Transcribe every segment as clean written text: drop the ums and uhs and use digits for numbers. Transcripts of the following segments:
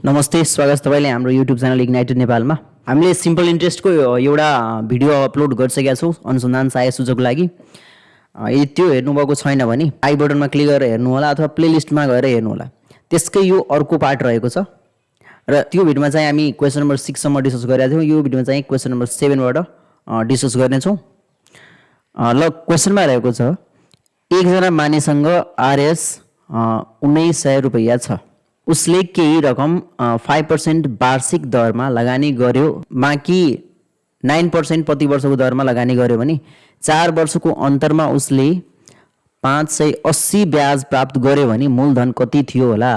नमस्ते, स्वागत छ तपाईँले हाम्रो युट्युब च्यानल इग्नाइटेड नेपालमा। हामीले सिम्पल इन्ट्रेस्टको एउटा भिडियो अपलोड गरिसकेका छौँ अनुसन्धान सहायक सूचकको लागि। यदि त्यो हेर्नुभएको छैन भने आई बटनमा क्लिक गरेर हेर्नु होला अथवा प्लेलिस्टमा गएर हेर्नु होला। त्यसकै यो अर्को पार्ट रहेको छ र त्यो भिडियोमा चाहिँ हामी क्वेसन नम्बर 6 सम्म डिस्कस गरेका थियौँ। यो भिडियोमा चाहिँ क्वेसन नम्बर 7 बाट डिस्कस गर्नेछौँ। ल, क्वेसनमा रहेको छ एकजना मानिससँग आरएस 1900 रुपैयाँ छ। उसले केही रकम 5% वार्षिक दरमा लगानी गर्यो, बाँकी 9% प्रति वर्षको दरमा लगानी गर्यो भने 4 वर्षको अन्तरमा उसले 580 ब्याज प्राप्त गर्यो भने मूलधन कति थियो होला?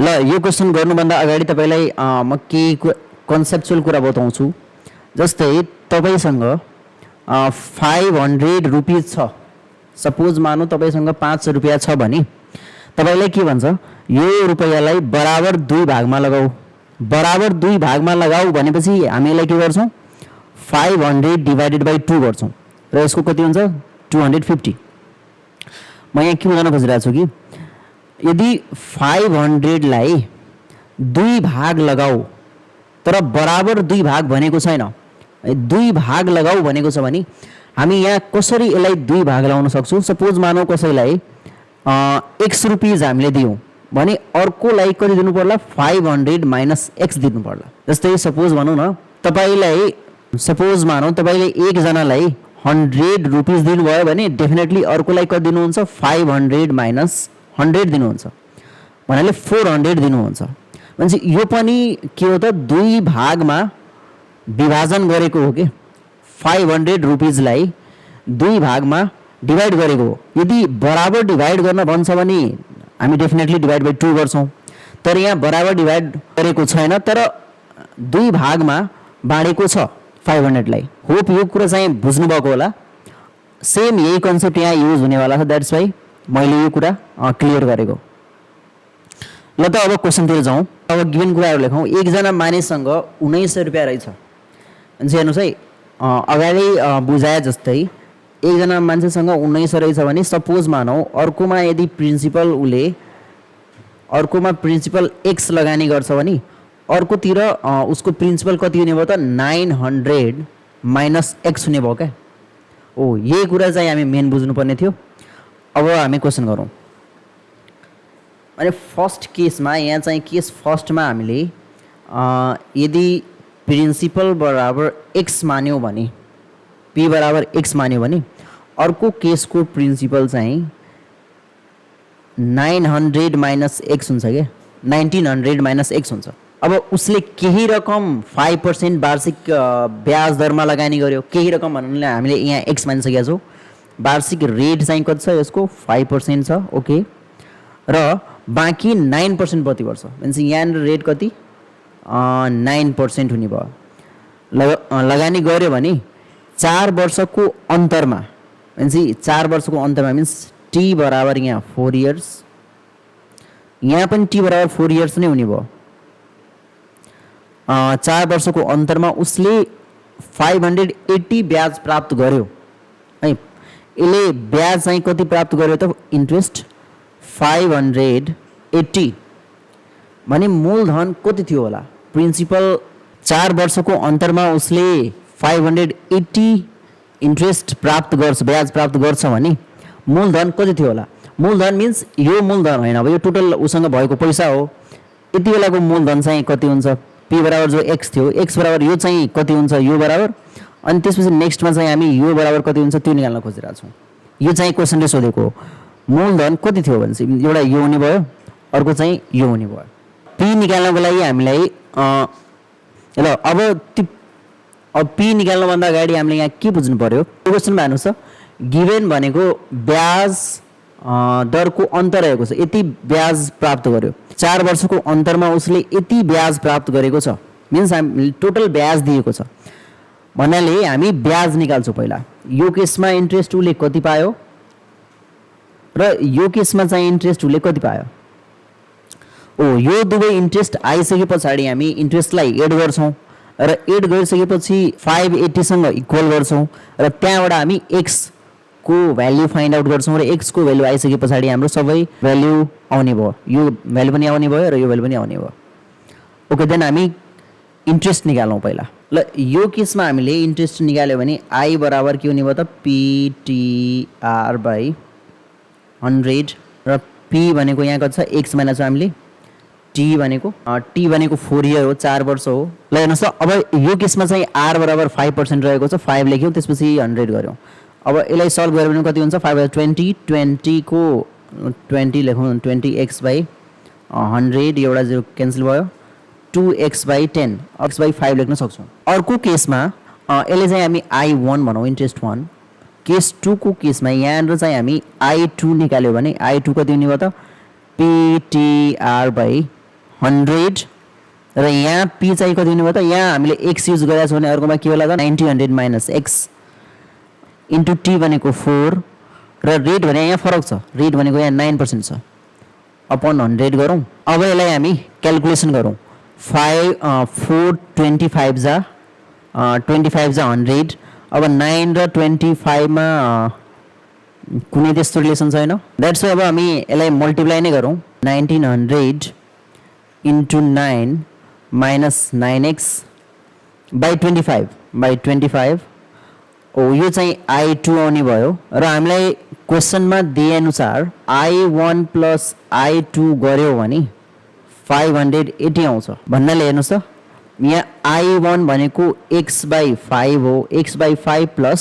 ल, यो क्वेसन गर्नुभन्दा अगाडि तपाईँलाई म केही कन्सेप्चुअल कुरा बताउँछु। जस्तै तपाईँसँग 500 रुपियाँ छ। सपोज मानौँ तपाईँसँग 500 रुपियाँ छ भने तपाईँलाई के भन्छ, यो रुपैयाँलाई बराबर 2 भागमा लगाऊ। बराबर 2 भागमा लगाऊ भनेपछि हामीलाई के गर्छौँ, 500 डिभाइडेड बाई 2 गर्छौँ र यसको कति हुन्छ 250। म यहाँ के बुझाउन खोजिरहेको छु कि यदि 500 लाई 2 भाग लगाऊ तर बराबर 2 भाग भनेको छैन, 2 भाग लगाऊ भनेको छ भने हामी यहाँ कसरी यसलाई 2 भाग लगाउन सक्छौँ। सपोज मानौँ कसैलाई x रुपियाँ हामीले दियौँ भने अर्कोलाई कति दिनु पर्ला, 500 माइनस x दिनु पर्ला। जस्तै सपोज भनौँ न, सपोज मानौँ तपाईँले एकजनालाई 100 रुपियाँ दिनुभयो भने डेफिनेटली अर्कोलाई कति दिनुहुन्छ, 500 माइनस 100 दिनुहुन्छ, भन्नाले 400 दिनुहुन्छ। भनेपछि यो पनि के हो त, 2 भागमा विभाजन गरेको हो कि 500 रुपियाँलाई 2 भागमा डिभाइड गरेको हो। यदि बराबर डिभाइड गर्न भन्छ भने हामी डेफिनेटली डिभाइड बाई 2 गर्छौँ, तर यहाँ बराबर डिभाइड गरेको छैन, तर 2 भागमा बाँडेको छ 500 लाई। होप यो कुरा चाहिँ बुझ्नुभएको होला। सेम यही कन्सेप्ट यहाँ युज हुनेवाला छ, द्याट्स वाइ मैले यो कुरा क्लियर गरेको। ल त अब क्वेसनतिर जाउँ। अब गिभन कुराहरू लेखौँ। एकजना मानिससँग 1900 रुपियाँ रहेछ। भनेपछि हेर्नुहोस् है, अगाडि बुझाए जस्तै एकजना मान्छेसँग 1900 रहेछ भने सपोज मानौँ अर्कोमा यदि अर्कोमा प्रिन्सिपल एक्स लगानी गर्छ भने अर्कोतिर उसको प्रिन्सिपल कति हुने भयो त, 900 माइनस एक्स हुने भयो क्या। यही कुरा चाहिँ हामी मेन बुझ्नुपर्ने थियो। अब हामी क्वेसन गरौँ। अनि फर्स्ट केसमा यहाँ चाहिँ केस फर्स्टमा हामीले यदि प्रिन्सिपल बराबर एक्स मान्यौँ भने, पी बराबर एक्स मान्यो भने अर्को केसको प्रिन्सिपल चाहिँ 900 माइनस एक्स हुन्छ क्या, 1900 माइनस एक्स हुन्छ। अब उसले केही रकम 5% वार्षिक ब्याज दरमा लगानी गर्यो। केही रकम भन्नाले हामीले यहाँ एक्स मानिसकेका छौँ। वार्षिक रेट चाहिँ कति छ यसको, 5% छ, ओके। र बाँकी 9% प्रति वर्ष, भनेपछि यहाँनिर रेट कति 9% हुने भयो। लगानी गर्यो भने 4 वर्षको अन्तरमा, भनेपछि 4 वर्षको अन्तरमा मिन्स टी बराबर यहाँ 4 इयर्स, यहाँ पनि टी बराबर 4 इयर्स नै हुने भयो। 4 वर्षको अन्तरमा उसले 580 ब्याज प्राप्त गर्यो है। यसले ब्याज चाहिँ कति प्राप्त गर्यो त, इन्ट्रेस्ट 580 भने मूलधन कति थियो होला, प्रिन्सिपल 4 वर्षको अन्तरमा उसले 580 इन्ट्रेस्ट प्राप्त गर्छ, ब्याज प्राप्त गर्छ भने मूलधन कति थियो होला। मूलधन मिन्स यो मूलधन होइन, अब यो टोटल उसँग भएको पैसा हो। यति बेलाको मूलधन चाहिँ कति हुन्छ, पी बराबर जो एक्स थियो, एक्स बराबर यो चाहिँ कति हुन्छ, यो बराबर। अनि त्यसपछि नेक्स्टमा चाहिँ हामी यो बराबर कति हुन्छ त्यो निकाल्न खोजिरहेको छौँ। यो चाहिँ क्वेसनले सोधेको हो, मूलधन कति थियो भनेपछि एउटा यो हुने भयो, अर्को चाहिँ यो हुने भयो। पी निकाल्नको लागि हामीलाई ल अब पी निकाल्नुभन्दा अगाडि हामीले यहाँ के बुझ्नु पर्यो, क्वेसनमा हेर्नुहोस् त, गिभेन भनेको ब्याज दरको अन्तर रहेको छ। यति ब्याज प्राप्त गर्यो, 4 वर्षको अन्तरमा उसले यति ब्याज प्राप्त गरेको छ, मिन्स हामी टोटल ब्याज दिएको छ भन्नाले हामी ब्याज निकाल्छौँ पहिला। यो केसमा इन्ट्रेस्ट उसले कति पायो र यो केसमा चाहिँ इन्ट्रेस्ट उसले कति पायो। यो दुवै इन्ट्रेस्ट आइसके पछाडि हामी इन्ट्रेस्टलाई एड गर्छौँ र एड गरिसकेपछि 580सँग इक्वल गर्छौँ र त्यहाँबाट हामी एक्स को भ्याल्यु फाइन्ड आउट गर्छौँ र एक्स को भ्याल्यु आइसके पछाडि हाम्रो सबै भ्याल्यु आउने भयो। यो भ्याल्यु पनि आउने भयो र यो भ्याल्यु पनि आउने भयो। ओके देन हामी इन्ट्रेस्ट निकालौँ पहिला ल यो केसमा हामीले इन्ट्रेस्ट निकाल्यो भने आई बराबर के हुने भयो त पिटिआर बाई 100 र पी भनेको यहाँ कति छ एक्स माइनस हामीले टी भनेको 4 इयर हो 4 वर्ष हो ल हेर्नुहोस् त अब यो केसमा चाहिँ आर बराबर 5% रहेको छ 5 लेख्यौँ त्यसपछि 100 गऱ्यौँ अब यसलाई सल्भ गऱ्यो भने कति हुन्छ 5 को 20 लेखौँ 20x बाई 100 एउटा जिरो क्यान्सल भयो 2x बाई 10 x बाई 5 लेख्न सक्छौँ अर्को केसमा यसले चाहिँ हामी I1 भनौँ इन्ट्रेस्ट 1 केस 2 को केसमा यहाँनिर चाहिँ हामी I2 निकाल्यो भने I2 कति हुने भयो त पिटिआर बाई 100 र यहाँ पी चाहिँ कति हुने भयो त यहाँ हामीले x युज गरेको छ भने अर्कोमा के होला त 90 माइनस x इन्टु टी भनेको 4 र रेट भने यहाँ फरक छ रेट भनेको यहाँ 9% छ अपन 100 गरौँ अब यसलाई हामी क्यालकुलेसन गरौँ 425 जा 100 अब 9 र 25 मा कुनै त्यस्तो रिलेसन छैन द्याट्स वाइ अब हामी यसलाई मल्टिप्लाई नै गरौँ 1900 इन्टु 9 माइनस 9x बाई 25 ओ यो चाहिँ I2 आउने भयो र हामीलाई क्वेसनमा दिएअनुसार I1 प्लस I2 गऱ्यो भने 580 आउँछ भन्नाले हेर्नुहोस् त यहाँ I1 भनेको x बाई 5 हो x बाई 5 प्लस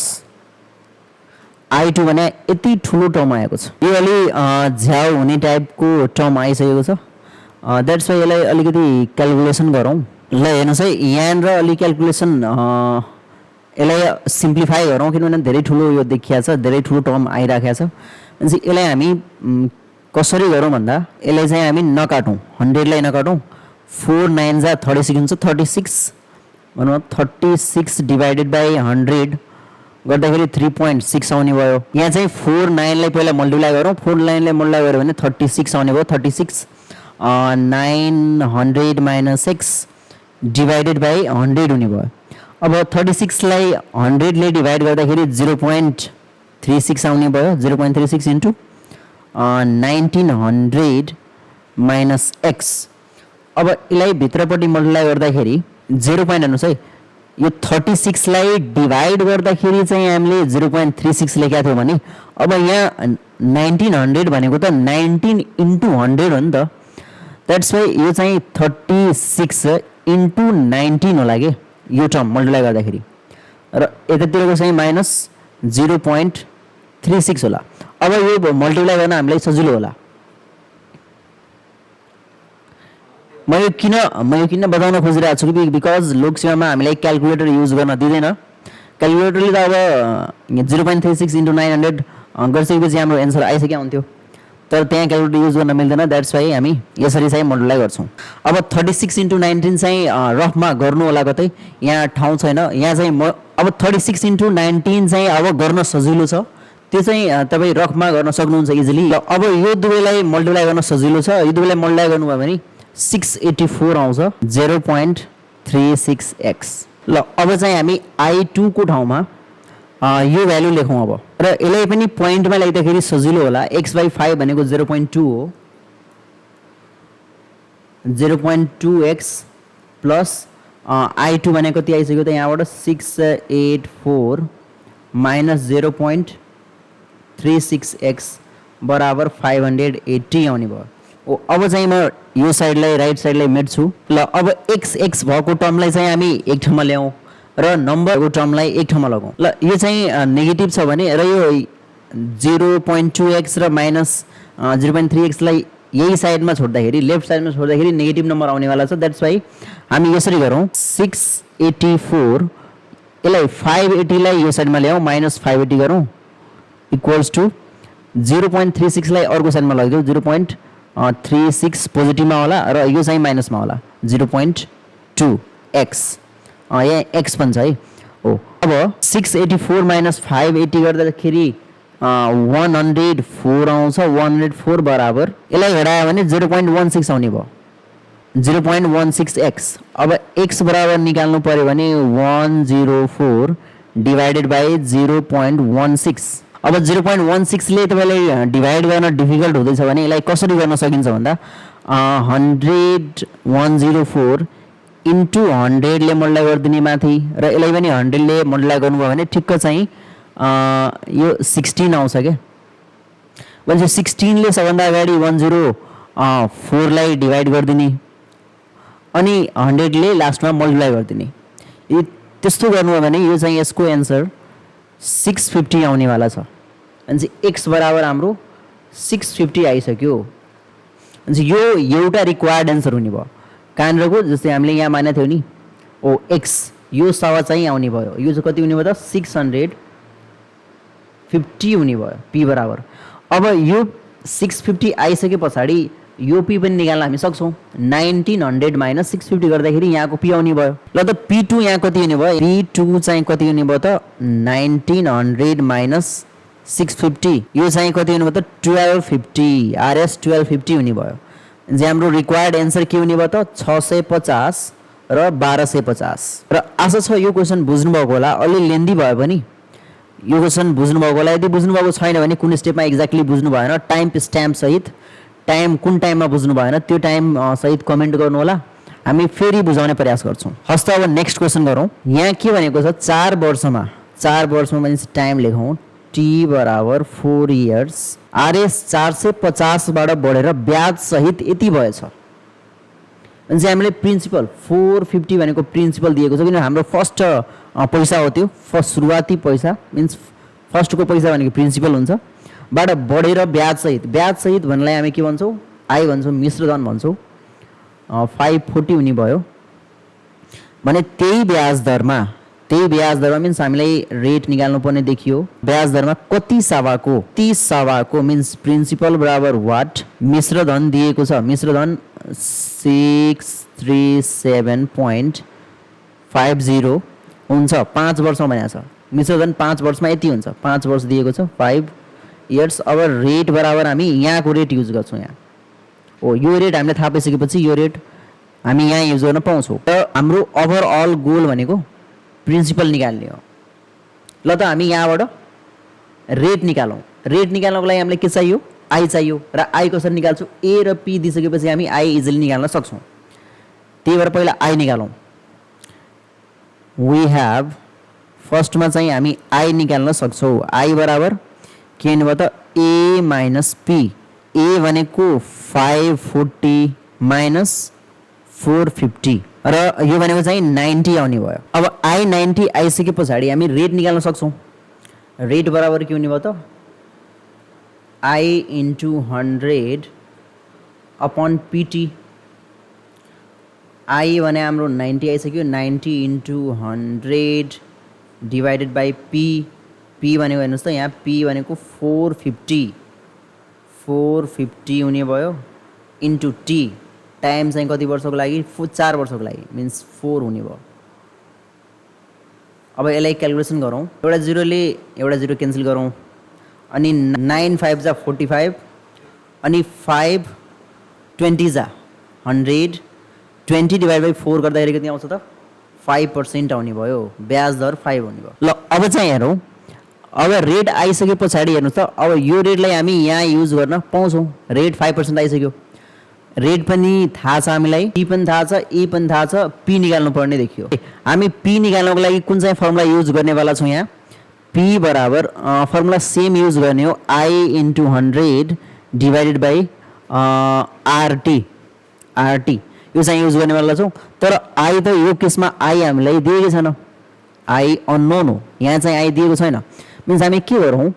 I2 भने यति ठुलो टर्म आएको छ यो अलि झ्याउ हुने टाइपको टर्म आइसकेको छ द्याट्स वाइ यसलाई अलिकति क्यालकुलेसन गरौँ ल हेर्नुहोस् है यहाँनिर अलि क्यालकुलेसन यसलाई सिम्प्लिफाई गरौँ किनभने धेरै ठुलो यो देखिया छ धेरै ठुलो टर्म आइराखेको छ भनेपछि यसलाई हामी कसरी गरौँ भन्दा यसलाई चाहिँ हामी नकाटौँ 100 लाई नकाटौँ 4 9 जा 36 हुन्छ 36 भनौँ 36 डिभाइडेड बाई 100 गर्दाखेरि 3.6 आउने भयो यहाँ चाहिँ 4 9 लाई पहिला मल्टिप्लाई गरौँ 4 9 लाई मल्टिप्लाई गऱ्यो भने 36 आउने भयो 36 900 माइनस x डिभाइडेड बाई 100 हुने भयो अब 36 लाई 100 ले डिभाइड गर्दाखेरि 0.36 आउने भयो 0.36 इन्टु 1900 माइनस x अब यसलाई भित्रपट्टि मल्टिप्लाई गर्दाखेरि 0. हेर्नुहोस् है यो 36 लाई डिभाइड गर्दाखेरि चाहिँ हामीले 0.36 लेखेका थियौँ भने अब यहाँ 1900 भनेको त 19 इन्टु 100 हो नि त द्याट्स वाइ यो चाहिँ 36 इन्टु 19 होला कि यो टर्म मल्टिप्लाई गर्दाखेरि र यतातिरको चाहिँ माइनस 0.36 होला अब यो मल्टिप्लाई गर्न हामीलाई सजिलो होला म यो किन बताउन खोजिरहेको छु कि बिकज लोकसेवामा हामीलाई क्यालकुलेटर युज गर्न दिँदैन क्यालकुलेटरले त अब 0.36 इन्टु 900 गरिसकेपछि हाम्रो एन्सर आइसक्यो हुन्थ्यो तर त्यहाँ क्यालकुलेटर युज गर्न मिल्दैन द्याट्स वाइ हामी यसरी चाहिँ मल्टिप्लाई गर्छौँ अब 36 इन्टु 19 चाहिँ रफमा गर्नु होला कतै यहाँ ठाउँ छैन यहाँ चाहिँ अब 36 इन्टु 19 चाहिँ अब गर्न सजिलो छ त्यो चाहिँ तपाईँ रफमा गर्न सक्नुहुन्छ इजिली अब यो दुवैलाई मल्टिप्लाई गर्न सजिलो छ यो दुवैलाई मल्टिप्लाई गर्नुभयो भने 684 आउँछ 0.36x ल अब चाहिँ हामी I2 को ठाउँमा यो भ्यालु लेखौँ अब र यसलाई पनि पोइन्टमा लेख्दाखेरि सजिलो होला x बाई 5 भनेको 0.2 हो 0.2x प्लस I2 भनेको कति आइसक्यो त यहाँबाट 684 माइनस 0.36x बराबर 580 आउने भयो अब चाहिँ म यो साइडलाई राइट साइडलाई मेट्छु ल अब x भएको टर्मलाई चाहिँ हामी एक ठाउँमा ल्याउँ र नम्बरको टर्मलाई एक ठाउँमा लगाउँ ल यो चाहिँ नेगेटिभ छ भने र यो 0.2x र माइनस 0.3x लाई यही साइडमा छोड्दाखेरि लेफ्ट साइडमा छोड्दाखेरि नेगेटिभ नम्बर आउनेवाला छ द्याट्स वाइ हामी यसरी गरौँ 684 यसलाई 580 लाई यो साइडमा ल्याउँ माइनस 580 गरौँ इक्वल्स टु 0.36 लाई अर्को साइडमा लगिदेऊ 0.36 पोजिटिभमा होला र यो चाहिँ माइनसमा होला 0.2x यहाँ x पनि छ है हो अब 684 माइनस 580 गर्दाखेरि 104 आउँछ 104 बराबर यसलाई घटायो भने 0.16 आउने भयो 0.16x अब x बराबर निकाल्नु पर्यो भने 104 डिभाइडेड बाई 0.16 अब 0.16 ले तपाईलाई डिभाइड गर्न डिफिकल्ट हुँदैछ भने यसलाई कसरी गर्न सकिन्छ भन्दा 104 इन्टु 100 ले मल्टिप्लाई गरिदिने माथि र यसलाई पनि 100 ले मल्टिप्लाई गर्नुभयो भने ठिक्क चाहिँ यो 16 आउँछ क्या। भनेपछि 16 ले सबभन्दा अगाडि 104 लाई डिभाइड गरिदिने अनि 100 ले लास्टमा मल्टिप्लाई गरिदिने। यदि त्यस्तो गर्नुभयो भने यो चाहिँ यसको एन्सर 650 आउनेवाला छ। भनेपछि एक्स बराबर हाम्रो 650 आइसक्यो। भनेपछि यो एउटा रिक्वायर्ड एन्सर हुने भयो कहाँनिरको, जस्तै हामीले यहाँ मानेको थियौँ नि ओ एक्स, यो सवा चाहिँ आउने भयो। यो चाहिँ कति हुने भयो त 650 हुने भयो पी बराबर। अब यो 650 आइसके पछाडि यो पी पनि निकाल्न हामी सक्छौँ। 1900 माइनस 650 गर्दाखेरि यहाँको पी आउने भयो। ल त पी2 यहाँ कति हुने भयो, पी2 चाहिँ कति हुने भयो त 1900 माइनस 650, यो चाहिँ कति हुने भयो त 1250, आरएस 1250 हुने भयो। जे हाम्रो रिक्वायर्ड एन्सर के हुने भयो त 650 र 1250। र आशा छ यो क्वेसन बुझ्नुभएको होला। अलि लेन्दी भयो पनि यो क्वेसन बुझ्नुभएको होला। यदि बुझ्नुभएको छैन भने कुन स्टेपमा एक्ज्याक्टली बुझ्नु भएन, टाइम स्ट्याम्प सहित टाइम कुन टाइममा बुझ्नु भएन त्यो टाइम सहित कमेन्ट गर्नु होला, हामी फेरि बुझाउने प्रयास गर्छौँ। हस् त अब नेक्स्ट क्वेसन गरौँ। यहाँ के भनेको छ 4 वर्षमा भनेपछि टाइम लेखौँ टी बराबर 4 इयर्स, आरएस 450 बाट बढेर ब्याज सहित यति भएछ। भनेपछि हामीले प्रिन्सिपल 450 भनेको प्रिन्सिपल दिएको छ, किनभने हाम्रो फर्स्ट पैसा हो, त्यो फर्स्ट सुरुवाती पैसा मिन्स फर्स्टको पैसा भनेको प्रिन्सिपल हुन्छ, बाट बढेर ब्याज सहित भन्नलाई हामी के भन्छौँ, आई भन्छौँ, मिश्रधन भन्छौँ। 540 हुने भयो भने त्यही ब्याज दरमा मिन्स हामीलाई रेट निकाल्नु पर्ने देखियो। ब्याज दरमा कति सवाको मिन्स प्रिन्सिपल बराबर वाट, मिश्रधन दिएको छ, मिश्रधन 637.50 हुन्छ 5 वर्षमा भनेको छ। मिश्रधन 5 वर्षमा यति हुन्छ, 5 वर्ष दिएको छ 5 इयर्स। अब रेट बराबर हामी यहाँको रेट युज गर्छौँ। यहाँ ओ यो रेट हामीले थाहा पाइसकेपछि यो रेट हामी यहाँ युज गर्न पाउँछौँ। र हाम्रो ओभरअल गोल भनेको प्रिन्सिपल निकाल्ने हो। ल त हामी यहाँबाट रेट निकालौँ। रेट निकाल्नको लागि हामीलाई के चाहियो, आई चाहियो। र आई कसरी निकाल्छु, ए र पी दिइसकेपछि हामी आई इजिली निकाल्न सक्छौँ। त्यही भएर पहिला आई निकालौँ। वी हेभ फर्स्टमा चाहिँ हामी आई निकाल्न सक्छौँ। आई बराबर के हुने भयो त ए माइनस पी। ए भनेको 540 माइनस 450 र यो भनेको चाहिँ 90 आउने भयो। अब आई 90 आइसके पछाडि हामी रेट निकाल्न सक्छौँ। रेट बराबर के हुने भयो त I into 100 upon PT. I भने हाम्रो 90 आइसक्यो, 90 into 100 divided by P. P भनेको हेर्नुहोस् त यहाँ पी भनेको 450 हुने भयो इन्टु टी। टाइम चाहिँ कति वर्षको लागि, 4 वर्षको लागि मिन्स 4 हुने भयो। अब यसलाई क्यालकुलेसन गरौँ। एउटा जिरोले एउटा जिरो क्यान्सल गरौँ अनि 9 5 जा 45 अनि 5 20 जा 100, 20 डिभाइड बाई 4 गर्दाखेरि कति आउँछ त 5% आउने भयो। ब्याज दर 5 हुने भयो। ल अब चाहिँ हेरौँ। अब रेट आइसके पछाडि हेर्नुहोस् त, अब यो रेटलाई हामी यहाँ युज गर्न पाउँछौँ। रेट 5% आइसक्यो। रेट पनि थाहा छ हामीलाई, पी पनि थाहा छ, ए पनि थाहा छ, पी निकाल्नु पर्ने देखियो। हामी पी निकाल्नको लागि कुन चाहिँ फर्मुला युज गर्नेवाला छौँ यहाँ, पी बराबर फर्मुला सेम युज गर्ने हो, I into 100 divided by RT. यो चाहिँ युज गर्नेवाला छौँ। तर आई त यो केसमा आई हामीलाई दिएकै छैन, आई अननोन हो। यहाँ चाहिँ आई दिएको छैन मिन्स हामी के गरौँ,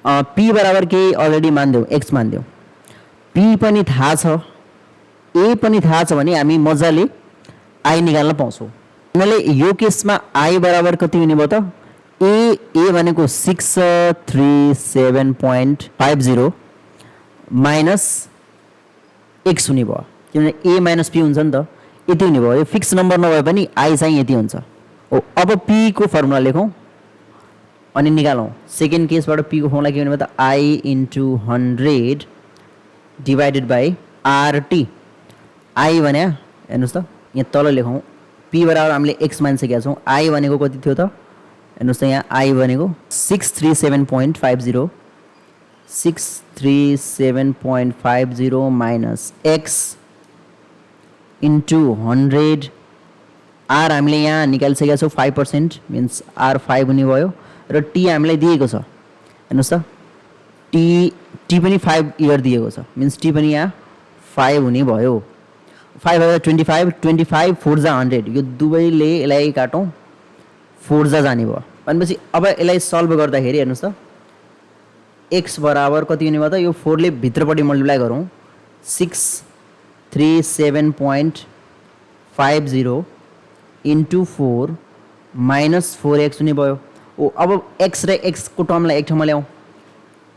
पी बराबर केही अलरेडी मानिदेऊ, एक्स मानिदेऊ। पी पनि थाहा छ, ए पनि थाहा छ भने हामी मजाले आई निकाल्न पाउँछौँ। हामीले यो केसमा आई बराबर कति हुने भयो त ए भनेको 637.50 माइनस एक्स हुने भयो, किनभने ए माइनस पी हुन्छ नि त, यति हुने भयो। यो फिक्स नम्बर नभए पनि आई चाहिँ यति हुन्छ। अब पी को फर्मुला लेखौँ अनि निकालौँ। सेकेन्ड केसबाट पी को फर्मुला के हुने भयो त I into 100 divided by RT. I भने हेर्नुहोस् त यहाँ तल लेखौँ, पी बराबर हामीले एक्स मानिसकेका छौँ। आई भनेको कति थियो त हेर्नुहोस् त यहाँ आई भनेको 637.50 माइनस एक्स इन्टु 100 आर हामीले यहाँ निकालिसकेका छौँ 5%, मिन्स आर 5 हुने भयो र टी हामीलाई दिएको छ। हेर्नुहोस् त, टी पनि 5 इयर दिएको छ, मिन्स टी पनि यहाँ 5 हुने भयो। 5 भयो 25, 25 4 जा 100, यो दुवैले यसलाई काटौँ 4 जा जाने भयो भनेपछि अब यसलाई सल्भ गर्दाखेरि हेर्नुहोस् त, एक्स बराबर कति हुने भयो त, यो 4 ले भित्रपट्टि मल्टिप्लाई गरौँ 637.50 इन्टु 4 माइनस 4x हुने भयो। ओ अब एक्स र एक्सको टर्मलाई एक ठाउँमा ल्याउँ,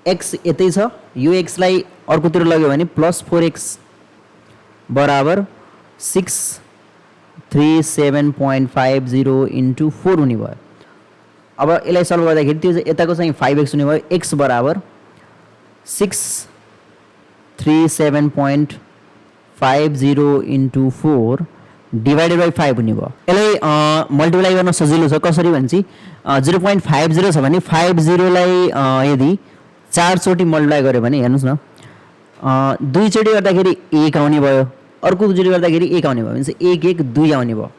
एक्स यतै छ, यो एक्सलाई अर्कोतिर लग्यो भने प्लस 4x बराबर 637.50 इन्टु 4 हुने भयो। अब यसलाई सल्भ गर्दाखेरि त्यो यताको चाहिँ 5x हुने भयो। एक्स बराबर 637.50 इन्टु 4 डिभाइडेड बाई 5 हुने भयो। यसलाई मल्टिप्लाई गर्न सजिलो छ, कसरी भनेपछि 0.50 छ भने 50लाई यदि 4 चोटि मल्टिप्लाई गऱ्यो भने हेर्नुहोस् न, 2 चोटि गर्दाखेरि 1 आउने भयो, अर्को चोटि गर्दाखेरि 1 आउने भयो, मिन्स 1 1 2 आउने भयो।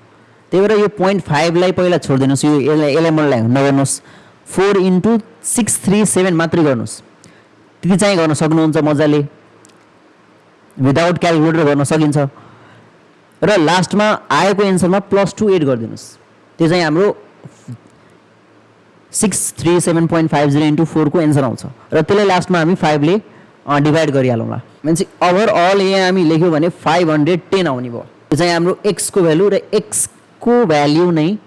त्यही भएर यो 0.5 लाई पहिला छोडिदिनुहोस्, यो यसलाई मल्टिप्लाई नगर्नुहोस्, 4 इन्टु 637 मात्रै गर्नुहोस्। त्यति चाहिँ गर्न सक्नुहुन्छ मजाले, विदाउट क्यालकुलेटर गर्न सकिन्छ। र लास्टमा आएको एन्सरमा +2 एड गरिदिनुहोस्, त्यो चाहिँ हाम्रो 637.50 इन्टु 4 को एन्सर आउँछ र त्यसलाई लास्टमा हामी 5 ले डिभाइड गरिहालौँला। मिन्स ओभरअल यहाँ हामी लेख्यौँ भने 510 आउने भयो। त्यो चाहिँ हाम्रो एक्सको भ्यालु र एक्सको भ्याल्यु नै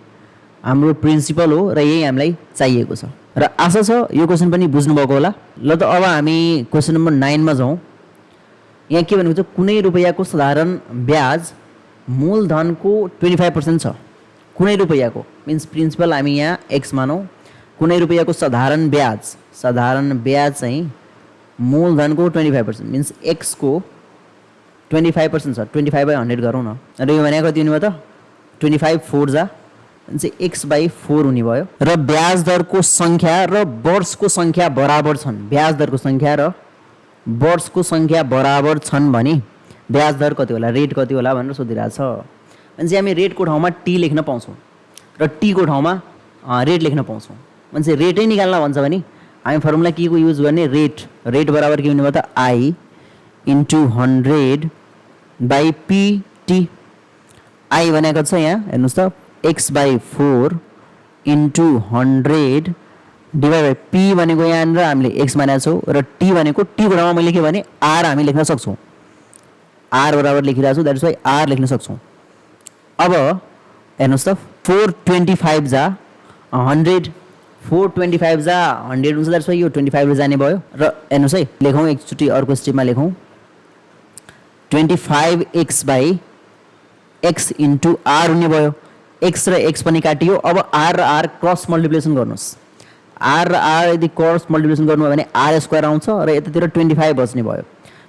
हाम्रो प्रिन्सिपल हो र यही हामीलाई चाहिएको छ र आशा छ यो क्वेसन पनि बुझ्नुभएको होला। ल त अब हामी क्वेसन नम्बर 9 मा जाउँ। यहाँ के भनेको छ, कुनै रुपैयाँको साधारण ब्याज मूलधनको 25% छ। कुनै रुपैयाँको मिन्स प्रिन्सिपल हामी यहाँ एक्स मानौँ, कुनै रुपैयाँको साधारण ब्याज चाहिँ मूलधनको 25% मिन्स एक्सको 25% छ, 25/100 गरौँ न, र यो भनेको कति हुने भयो त, 25 4 जा x/4 हुने भयो। र ब्याज दरको सङ्ख्या र वर्षको सङ्ख्या बराबर छन्, ब्याज दरको सङ्ख्या र वर्षको सङ्ख्या बराबर छन् भने ब्याज दर कति होला, रेट कति होला भनेर सोधिरहेको छ। भनेपछि हामी रेटको ठाउँमा टी लेख्न पाउँछौँ र टीको ठाउँमा रेट लेख्न पाउँछौँ। मान्छे रेटै निकाल्न भन्छ भने हामी फर्मुला के को युज गर्ने, रेट बराबर के हुने भयो त, आई इन्टु 100/pt। आई भनेको छ यहाँ हेर्नुहोस् त, x/4 into 100 divide by P भनेको यहाँनिर हामीले एक्स मानेको छौँ र टी भनेको टीको ठाउँमा मैले लेखेँ भने आर हामी लेख्न सक्छौँ, आर बराबर लेखिरहेको छु, द्याट्स वाइ आर लेख्न सक्छौँ। अब हेर्नुहोस् त, 425 जा 100, 425 जा 100 हुन्छ, द्याट्स वाइ यो 25 जाने भयो। र हेर्नुहोस् है, लेखौँ एकचोटि अर्को स्टेपमा लेखौँ, 25x/x इन्टु आर हुने भयो। एक्स र एक्स पनि काटियो, अब आर र आर क्रस मल्टिप्लिकेसन गर्नुहोस्, आर र आर यदि क्रस मल्टिप्लिकेसन गर्नुभयो भने आर स्क्वायर आउँछ र यतातिर 25 बच्ने भयो।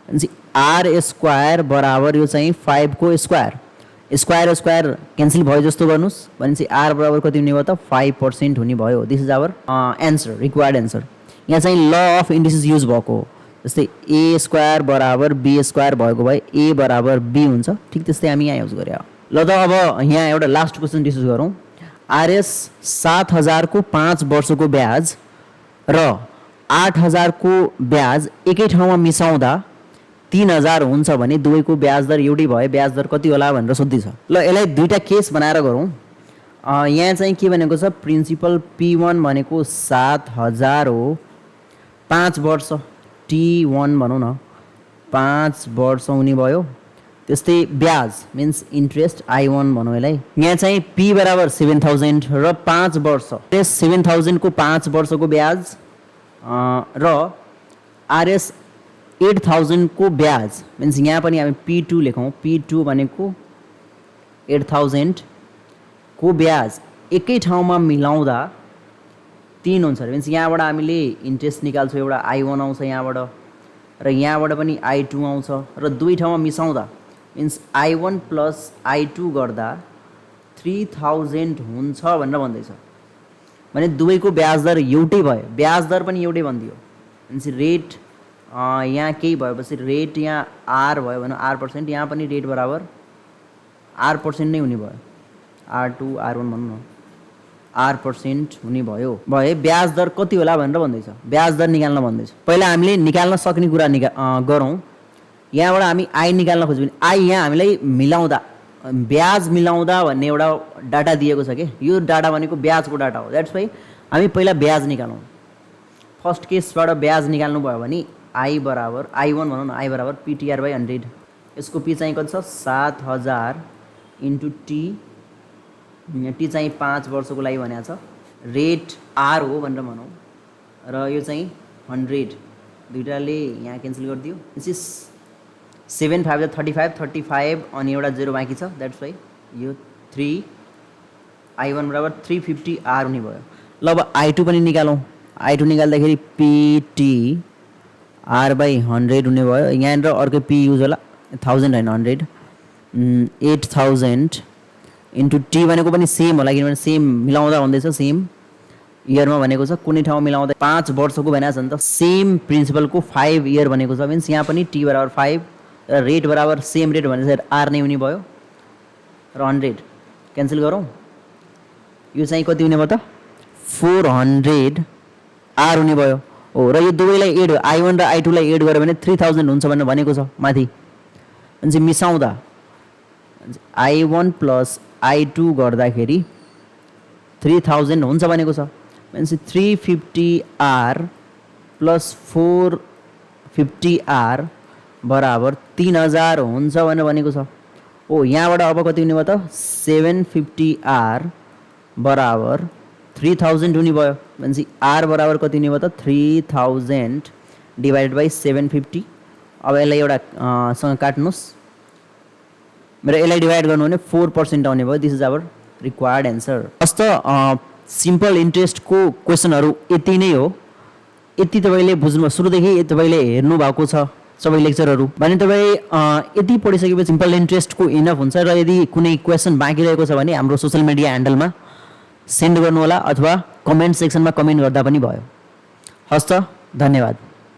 भनेपछि आर स्क्वायर बराबर यो चाहिँ 5 को स्क्वायर, स्क्वायर स्क्वायर क्यान्सल भयो जस्तो गर्नुहोस्, भनेपछि आर बराबर कति हुने भयो त, 5% हुने भयो। This is our answer, required answer. यहाँ चाहिँ ल अफ इन्डिसेस युज भएको हो, जस्तै ए स्क्वायर बराबर बी स्क्वायर भएको भए ए बराबर बी हुन्छ, ठिक त्यस्तै हामी यहाँ युज गरे हो। ल त अब यहाँ एउटा लास्ट क्वेसन डिस्कस गरौँ। आरएस 7,000 को 5 वर्षको ब्याज र 8,000 को ब्याज एकै ठाउँमा मिसाउँदा 3,000 हुन्छ भने दुवैको ब्याज दर एउटै भए ब्याज दर कति होला भनेर सोध्दैछ। ल यसलाई दुईटा केस बनाएर गरौँ। यहाँ चाहिँ के भनेको छ, प्रिन्सिपल P1 भनेको 7,000 हो, 5 वर्ष T1 भनौँ न, 5 वर्ष हुने भयो। त्यस्तै ब्याज मिन्स इन्ट्रेस्ट I1 भनौँ यसलाई। यहाँ चाहिँ P बराबर 7,000 र 5 वर्ष, 7,000 को 5 वर्षको ब्याज र आरएस 8,000 को ब्याज मिन्स यहाँ पनि हामी P2 लेखौँ, P2 भनेको 8,000 को ब्याज एकै ठाउँमा मिलाउँदा 3 हुन्छ, मिन्स यहाँबाट हामीले इन्ट्रेस्ट निकाल्छौँ, एउटा I1 आउँछ यहाँबाट र यहाँबाट पनि I2 आउँछ र दुई ठाउँमा मिसाउँदा मिन्स I1 प्लस I2 गर्दा 3,000 हुन्छ भनेर भन्दैछ। भने दुवैको ब्याज दर एउटै भयो, ब्याज दर पनि एउटै भनिदियो, मिन्स रेट यहाँ केही भएपछि रेट यहाँ आर भयो भने R%, यहाँ पनि रेट बराबर R% नै हुने भयो। R2 R1 भनौँ न R% हुने भयो भए ब्याज दर कति होला भनेर भन्दैछ ब्याज दर निकाल्न भन्दैछ पहिला हामीले निकाल्न सक्ने कुरा गरौँ यहाँबाट हामी आई निकाल्न खोज्यो भने आई यहाँ हामीलाई मिलाउँदा ब्याज मिलाउँदा भन्ने एउटा डाटा दिएको छ के यो डाटा भनेको ब्याजको डाटा हो द्याट्स वाइ हामी पहिला ब्याज निकालौँ फर्स्ट केसबाट ब्याज निकाल्नु भयो भने आई बराबर I1 भनौँ न आई बराबर PTR/100 यसको पी चाहिँ कति छ 7000 इन्टु टी टी चाहिँ 5 वर्षको लागि भनेको छ रेट आर हो भनेर भनौँ र यो चाहिँ 100 दुईटाले यहाँ क्यान्सल गरिदियो दिस 7 5 35 अनि एउटा 0 बाँकी छ द्याट्स वाइ यो 3 I1 बराबर 350 आर हुने भयो ल अब I2 पनि निकालौँ I2 निकाल्दाखेरि पिटी R/100 हुने भयो यहाँनिर अर्कै पी युज होला 1000 होइन 100 8000 इन्टु टी भनेको पनि सेम होला किनभने सेम मिलाउँदा भन्दैछ सेम इयरमा भनेको छ कुनै ठाउँ मिलाउँदा 5 वर्षको भनेको छ नि त सेम प्रिन्सिपलको 5 इयर भनेको छ मिन्स यहाँ पनि टी बराबर 5 र रेट बराबर सेम रेट भनेपछि आर नै हुने भयो र 100 क्यान्सल गरौँ यो चाहिँ कति हुने भयो त 400 आर हुने भयो हो र यो दुवैलाई एड I1 र I2 लाई एड गर्यो भने 3000 हुन्छ भनेर भनेको छ माथि अनि मिसाउँदा I1 प्लस I2 गर्दाखेरि 3000 हुन्छ भनेको छ भनेपछि 350 आर प्लस 450 आर बराबर 3000 हुन्छ भनेर भनेको छ हो यहाँबाट अब कति हुने भयो त 750 आर बराबर 3000 हुने भयो भनेपछि आर बराबर कति हुने भयो त 3000 डिभाइडेड बाई 750 अब यसलाई एउटा सँग काट्नुहोस् मेरो यसलाई डिभाइड गर्नु भने 4% आउने भयो this is our required answer जस्तो सिम्पल इन्ट्रेस्टको क्वेसनहरू यति नै हो यति तपाईँले बुझ्नु सुरुदेखि तपाईँले हेर्नु भएको छ सबै लेक्चरहरू भने तपाईँ यति पढिसकेपछि सिम्पल इन्ट्रेस्टको इनफ हुन्छ र यदि कुनै क्वेसन बाँकी रहेको छ भने हाम्रो सोसियल मिडिया ह्यान्डलमा सेन्ड गर्नु होला अथवा कमेन्ट सेक्सनमा कमेन्ट गर्दा पनि भयो हस्त धन्यवाद।